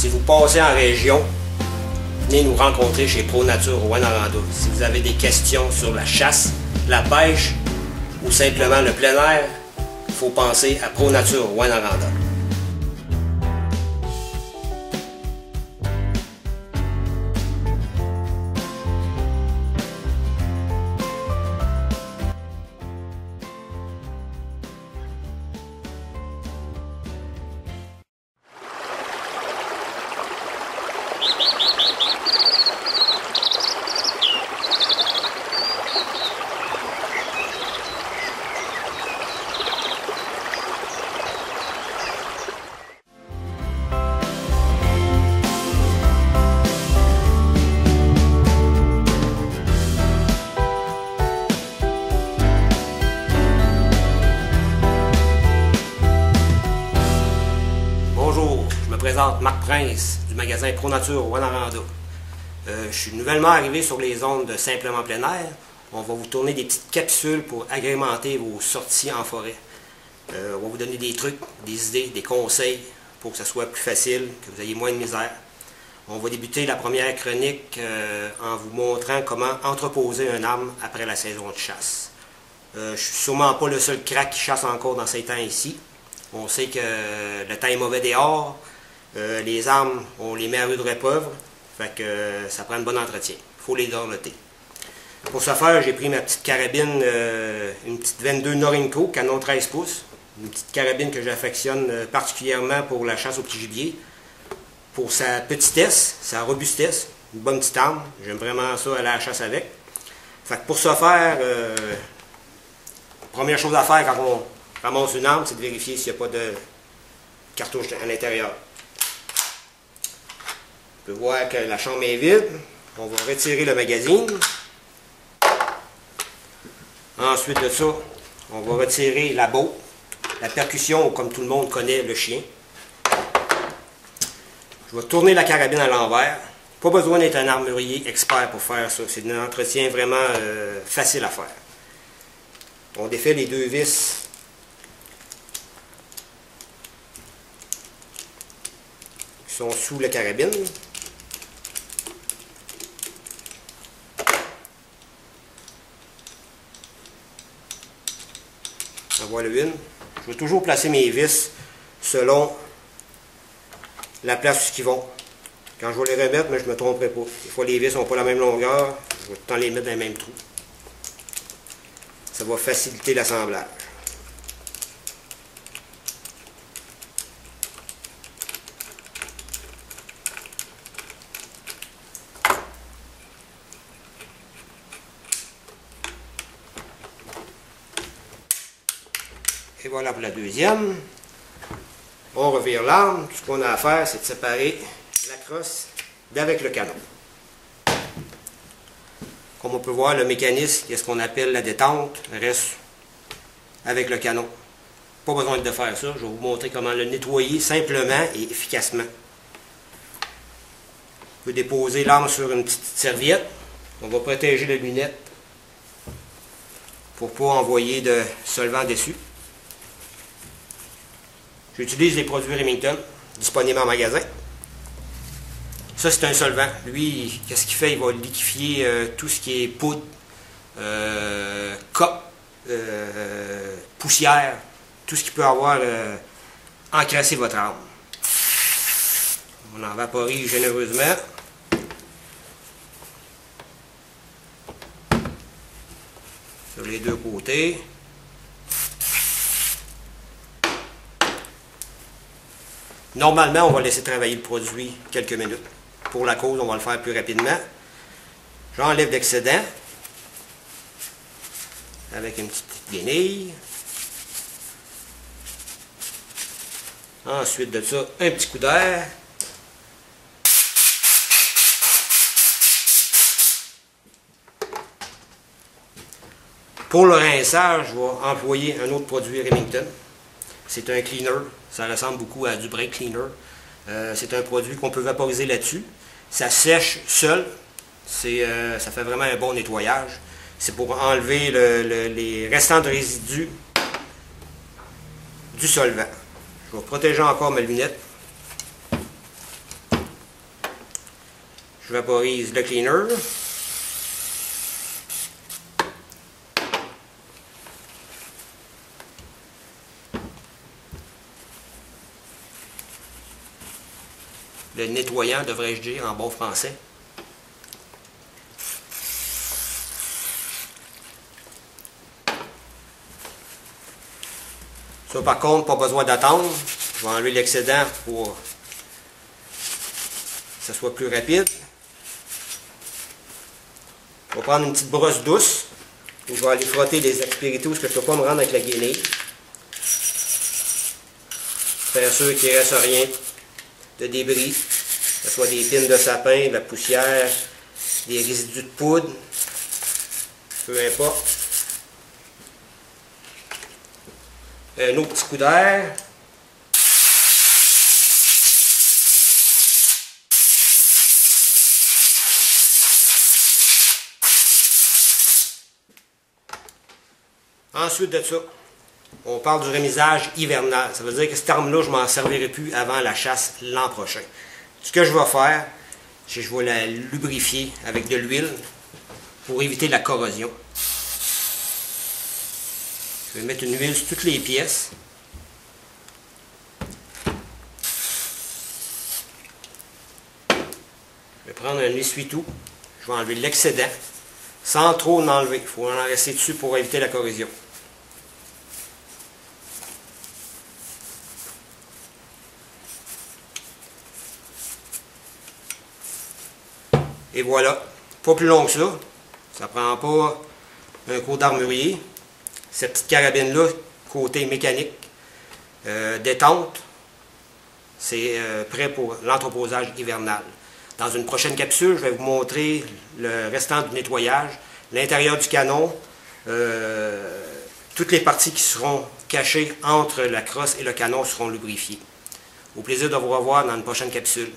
Si vous passez en région, venez nous rencontrer chez ProNature Rouyn-Noranda. Si vous avez des questions sur la chasse, la pêche ou simplement le plein air, il faut penser à ProNature Rouyn-Noranda. Bonjour, je me présente Marc Prince du magasin ProNature Rouyn-Noranda. Je suis nouvellement arrivé sur les zones de Simplement Plein Air. On va vous tourner des petites capsules pour agrémenter vos sorties en forêt. On va vous donner des trucs, des idées, des conseils pour que ce soit plus facile, que vous ayez moins de misère. On va débuter la première chronique en vous montrant comment entreposer une arme après la saison de chasse. Je suis sûrement pas le seul crack qui chasse encore dans ces temps ici. On sait que le temps est mauvais dehors, les armes, on les met à rude épreuve, fait que ça prend un bon entretien. Il faut les dorloter. Pour ce faire, j'ai pris ma petite carabine, une petite 22 Norinco, canon 13 pouces. Une petite carabine que j'affectionne particulièrement pour la chasse au petit gibier. Pour sa petitesse, sa robustesse, une bonne petite arme. J'aime vraiment ça aller à la chasse avec. Fait que pour ce faire, première chose à faire quand on ramasse une arme, c'est de vérifier s'il n'y a pas de cartouche à l'intérieur. On peut voir que la chambre est vide. On va retirer le magazine. Ensuite de ça, on va retirer la botte, la percussion, comme tout le monde connaît le chien. Je vais tourner la carabine à l'envers. Pas besoin d'être un armurier expert pour faire ça. C'est un entretien vraiment facile à faire. On défait les deux vis qui sont sous la carabine. En voilà une. Je vais toujours placer mes vis selon la place où ils vont. Quand je vais les remettre, mais je ne me tromperai pas. Des fois, les vis n'ont pas la même longueur. Je vais tout le temps les mettre dans le même trou. Ça va faciliter l'assemblage. Et voilà pour la deuxième. On revire l'arme. Tout ce qu'on a à faire, c'est de séparer la crosse d'avec le canon. Comme on peut voir, le mécanisme, qu'est-ce qu'on appelle la détente, reste avec le canon. Pas besoin de faire ça. Je vais vous montrer comment le nettoyer simplement et efficacement. On peut déposer l'arme sur une petite serviette. On va protéger la lunette pour ne pas envoyer de solvant dessus. J'utilise les produits Remington, disponibles en magasin. Ça, c'est un solvant. Lui, qu'est-ce qu'il fait? Il va liquéfier tout ce qui est poudre, cope, poussière, tout ce qui peut avoir encrassé votre arme. On en vaporise généreusement. Sur les deux côtés. Normalement, on va laisser travailler le produit quelques minutes. Pour la cause, on va le faire plus rapidement. J'enlève l'excédent avec une petite guenille. Ensuite de ça, un petit coup d'air. Pour le rinçage, je vais employer un autre produit Remington. C'est un cleaner. Ça ressemble beaucoup à du brake cleaner. C'est un produit qu'on peut vaporiser là-dessus. Ça sèche seul. Ça fait vraiment un bon nettoyage. C'est pour enlever les restants de résidus du solvant. Je vais protéger encore mes lunettes. Je vaporise le cleaner. Le nettoyant, devrais-je dire, en bon français. Ça, par contre, pas besoin d'attendre. Je vais enlever l'excédent pour que ça soit plus rapide. Je vais prendre une petite brosse douce où je vais aller frotter les aspérités où je ne peux pas me rendre avec la guenille. Faire sûr qu'il ne reste rien de débris, que ce soit des pines de sapin, de la poussière, des résidus de poudre, peu importe. Un autre petit coup d'air. Ensuite de ça, on parle du remisage hivernal. Ça veut dire que cette arme-là, je ne m'en servirai plus avant la chasse l'an prochain. Ce que je vais faire, c'est que je vais la lubrifier avec de l'huile pour éviter la corrosion. Je vais mettre une huile sur toutes les pièces. Je vais prendre un essuie-tout. Je vais enlever l'excédent sans trop en enlever. Il faut en rester dessus pour éviter la corrosion. Et voilà, pas plus long que ça. Ça prend pas un cours d'armurier. Cette petite carabine-là, côté mécanique, détente, c'est prêt pour l'entreposage hivernal. Dans une prochaine capsule, je vais vous montrer le restant du nettoyage, l'intérieur du canon, toutes les parties qui seront cachées entre la crosse et le canon seront lubrifiées. Au plaisir de vous revoir dans une prochaine capsule.